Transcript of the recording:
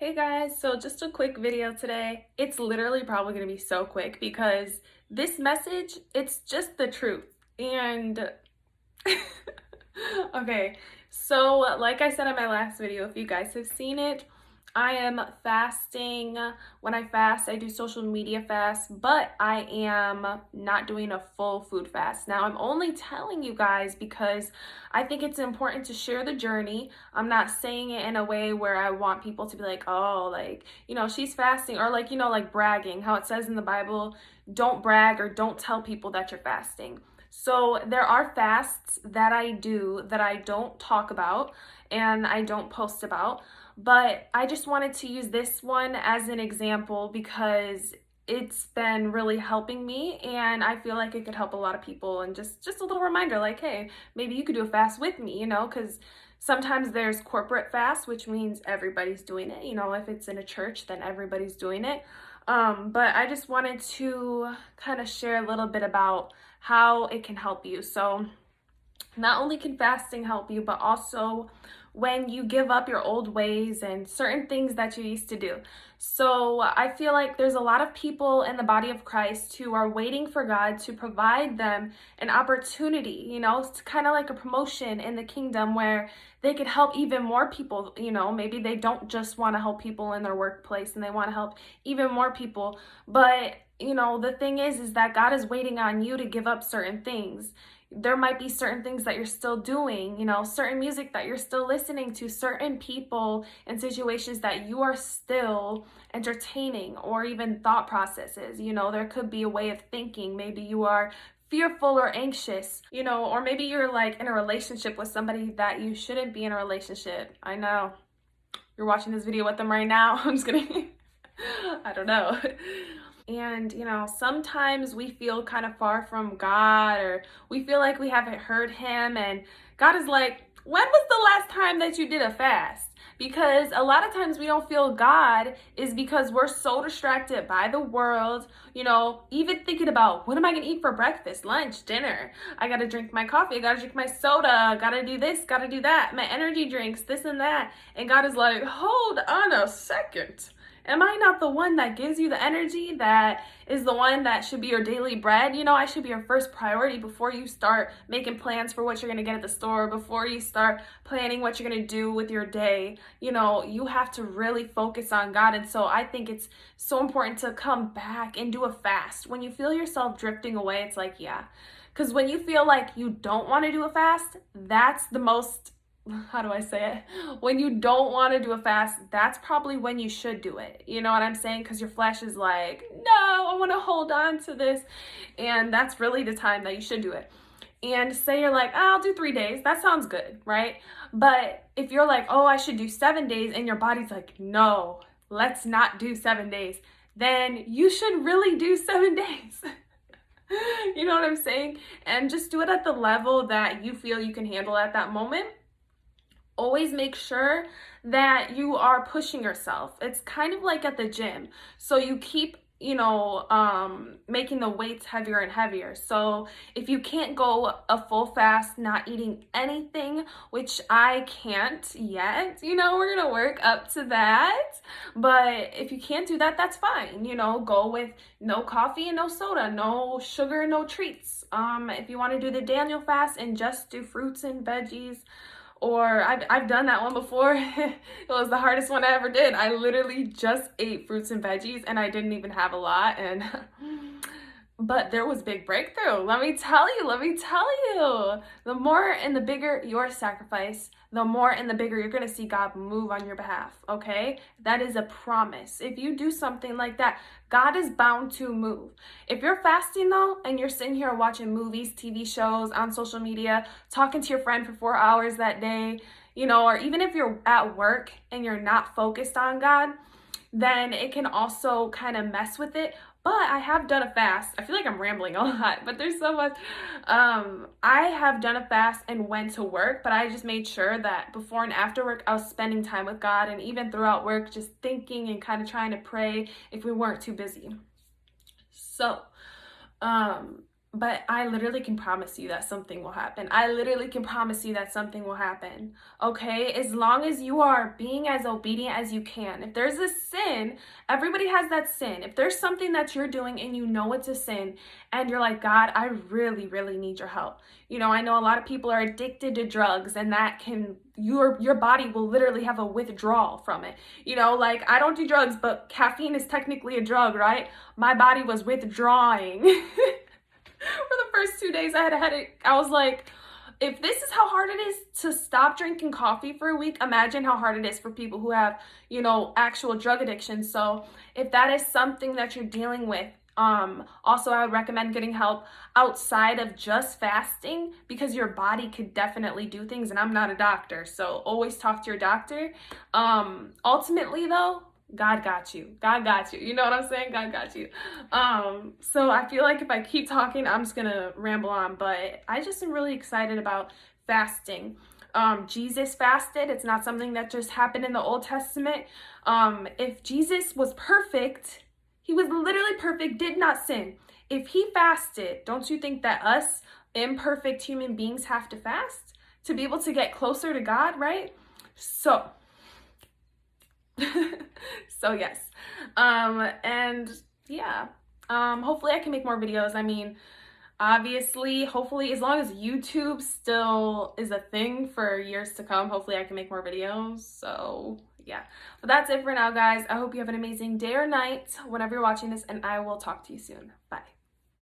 Hey guys, so just a quick video today. It's literally probably going to be so quick because this message, it's just the truth. And okay, so like I said in my last video, if you guys have seen it, I am fasting. When I fast, I do social media fast, but I am not doing a full food fast. Now, I'm only telling you guys because I think it's important to share the journey. I'm not saying it in a way where I want people to be like, oh, like, she's fasting, or like, like bragging, how it says in the Bible, don't brag or don't tell people that you're fasting. So there are fasts that I do that I don't talk about and I don't post about, but I just wanted to use this one as an example because it's been really helping me and I feel like it could help a lot of people, and just a little reminder like, hey, maybe you could do a fast with me, because sometimes there's corporate fast, which means everybody's doing it. If it's in a church, then everybody's doing it. But I just wanted to kind of share a little bit about how it can help you. So not only can fasting help you, but also when you give up your old ways and certain things that you used to do. So I feel like there's a lot of people in the body of Christ who are waiting for God to provide them an opportunity, it's kind of like a promotion in the kingdom where they could help even more people. Maybe they don't just want to help people in their workplace and they want to help even more people. But the thing is that God is waiting on you to give up certain things. There might be certain things that you're still doing, certain music that you're still listening to, certain people and situations that you are still entertaining, or even thought processes. There could be a way of thinking. Maybe you are fearful or anxious, or maybe you're like in a relationship with somebody that you shouldn't be in a relationship. I know you're watching this video with them right now. I'm just kidding. I don't know. And, sometimes we feel kind of far from God, or we feel like we haven't heard Him. And God is like, when was the last time that you did a fast? Because a lot of times we don't feel God is because we're so distracted by the world, even thinking about what am I going to eat for breakfast, lunch, dinner? I got to drink my coffee. I got to drink my soda. Got to do this, got to do that. My energy drinks, this and that. And God is like, hold on a second. Am I not the one that gives you the energy, that is the one that should be your daily bread? I should be your first priority before you start making plans for what you're going to get at the store, before you start planning what you're going to do with your day. You have to really focus on God. And so I think it's so important to come back and do a fast. When you feel yourself drifting away, it's like, yeah. Because when you feel like you don't want to do a fast, that's the most, how do I say it? When you don't want to do a fast, that's probably when you should do it. You know what I'm saying? Because your flesh is like, no, I want to hold on to this. And that's really the time that you should do it. And say you're like, oh, I'll do 3 days. That sounds good, right? But if you're like, oh, I should do 7 days, and your body's like, no, let's not do 7 days, then you should really do 7 days. You know what I'm saying? And just do it at the level that you feel you can handle at that moment. Always make sure that you are pushing yourself. It's kind of like at the gym. So you keep, making the weights heavier and heavier. So if you can't go a full fast, not eating anything, which I can't yet, we're going to work up to that. But if you can't do that, that's fine. Go with no coffee and no soda, no sugar, no treats. If you want to do the Daniel fast and just do fruits and veggies, or I've done that one before. It was the hardest one I ever did. I literally just ate fruits and veggies and I didn't even have a lot. But there was big breakthrough. Let me tell you. The more and the bigger your sacrifice, the more and the bigger you're going to see God move on your behalf, okay? That is a promise. If you do something like that, God is bound to move. If you're fasting though, and you're sitting here watching movies, TV shows, on social media, talking to your friend for 4 hours that day, or even if you're at work and you're not focused on God, then it can also kind of mess with it. But I have done a fast. I feel like I'm rambling a lot, but there's so much. I have done a fast and went to work, but I just made sure that before and after work, I was spending time with God, and even throughout work, just thinking and kind of trying to pray if we weren't too busy. So, But I literally can promise you that something will happen. I literally can promise you that something will happen. Okay? As long as you are being as obedient as you can. If there's a sin, everybody has that sin. If there's something that you're doing and you know it's a sin and you're like, God, I really, really need your help. You know, I know a lot of people are addicted to drugs and that can your body will literally have a withdrawal from it. You know, like I don't do drugs, but caffeine is technically a drug, right? My body was withdrawing. For the first 2 days I had a headache. I was like, if this is how hard it is to stop drinking coffee for a week, imagine how hard it is for people who have, you know, actual drug addiction. So if that is something that you're dealing with, also I would recommend getting help outside of just fasting because your body could definitely do things, and I'm not a doctor, so always talk to your doctor. Ultimately though, God got you. God got you. You know what I'm saying? God got you. So I feel like if I keep talking, I'm just gonna ramble on, but I just am really excited about fasting. Jesus fasted. It's not something that just happened in the Old Testament. If Jesus was perfect, he was literally perfect, did not sin. If he fasted, don't you think that us imperfect human beings have to fast to be able to get closer to God, right? So so yes. And yeah. Hopefully I can make more videos. I mean, obviously, hopefully, as long as YouTube still is a thing for years to come, hopefully I can make more videos. So yeah. But that's it for now, guys. I hope you have an amazing day or night whenever you're watching this, and I will talk to you soon. Bye.